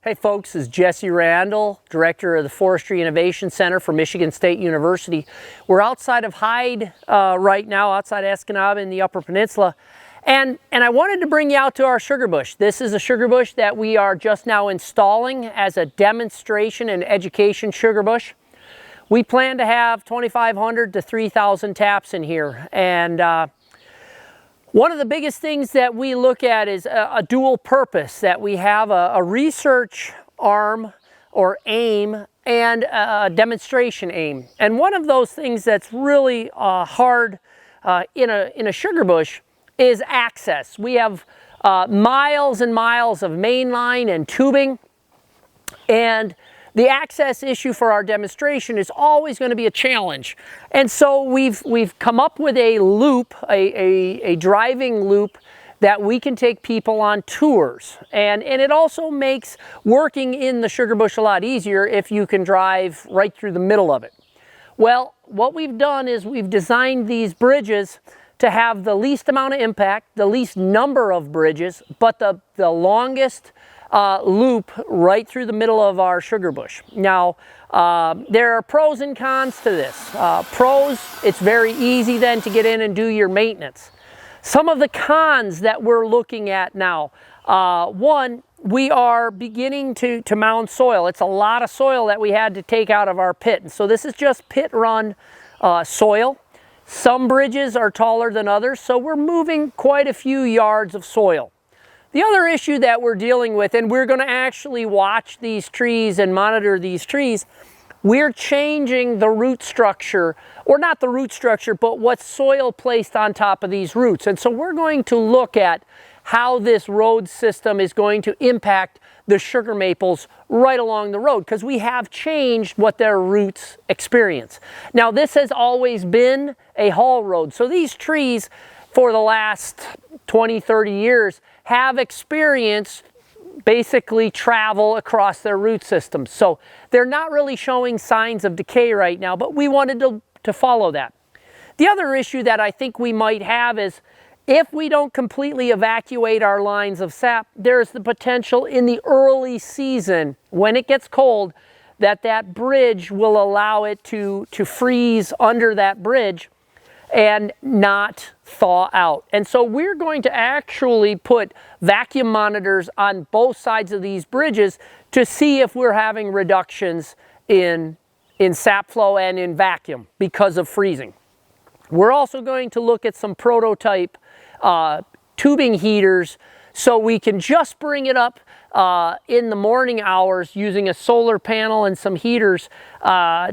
Hi folks, this is Jesse Randall, Director of the Forestry Innovation Center for Michigan State University. We're outside of Hyde right now, outside Escanaba in the Upper Peninsula. And I wanted to bring you out to our sugarbush. This is a sugarbush that we are just now installing as a demonstration and education sugarbush. We plan to have 2,500 to 3,000 taps in here. And one of the biggest things that we look at is a dual purpose, that we have a research arm or aim and a demonstration aim. And one of those things that's really hard in a sugar bush is access. We have miles and miles of main line and tubing, and the access issue for our demonstration is always going to be a challenge. And so we've come up with a loop, a driving loop that we can take people on tours. And it also makes working in the sugar bush a lot easier if you can drive right through the middle of it. Well, what we've done is we've designed these bridges to have the least amount of impact, the least number of bridges, but the longest loop right through the middle of our sugar bush. Now, there are pros and cons to this. Pros, it's very easy then to get in and do your maintenance. Some of the cons that we're looking at now, one, we are beginning to mound soil. It's a lot of soil that we had to take out of our pit. And so this is just pit run soil. Some bridges are taller than others, so we're moving quite a few yards of soil. The other issue that we're dealing with, and we're going to actually watch these trees and monitor these trees, we're changing the root structure, or not the root structure, but what's soil placed on top of these roots. And so we're going to look at how this road system is going to impact the sugar maples right along the road, because we have changed what their roots experience. Now, this has always been a haul road, so these trees for the last 20, 30 years have experienced basically travel across their root system. So they're not really showing signs of decay right now, but we wanted to follow that. The other issue that I think we might have is if we don't completely evacuate our lines of sap, there's the potential in the early season, when it gets cold, that bridge will allow it to freeze under that bridge and not thaw out. And so we're going to actually put vacuum monitors on both sides of these bridges to see if we're having reductions in sap flow and in vacuum because of freezing. We're also going to look at some prototype tubing heaters so we can just bring it up in the morning hours using a solar panel and some heaters,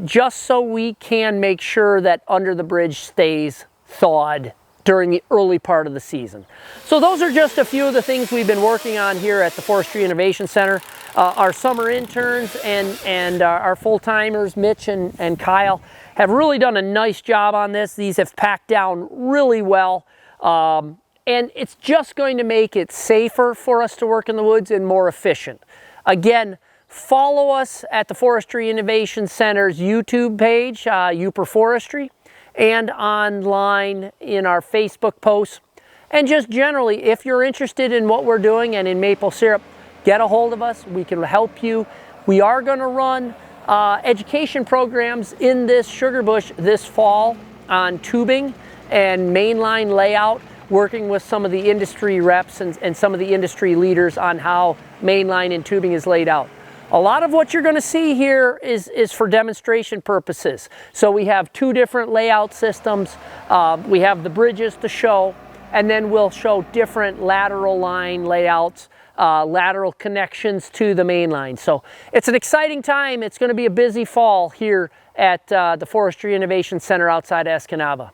just so we can make sure that under the bridge stays thawed during the early part of the season. So those are just a few of the things we've been working on here at the Forestry Innovation Center. Our summer interns and our full-timers, Mitch and Kyle, have really done a nice job on this. These have packed down really well. And it's just going to make it safer for us to work in the woods and more efficient. Again, follow us at the Forestry Innovation Center's YouTube page, Uper Forestry, and online in our Facebook posts. And just generally, if you're interested in what we're doing and in maple syrup, get a hold of us. We can help you. We are going to run education programs in this sugar bush this fall on tubing and mainline layout, working with some of the industry reps and some of the industry leaders on how mainline and tubing is laid out. A lot of what you're going to see here is for demonstration purposes. So we have two different layout systems. We have the bridges to show, and then we'll show different lateral line layouts, lateral connections to the main line. So it's an exciting time. It's going to be a busy fall here at the Forestry Innovation Center outside Escanaba.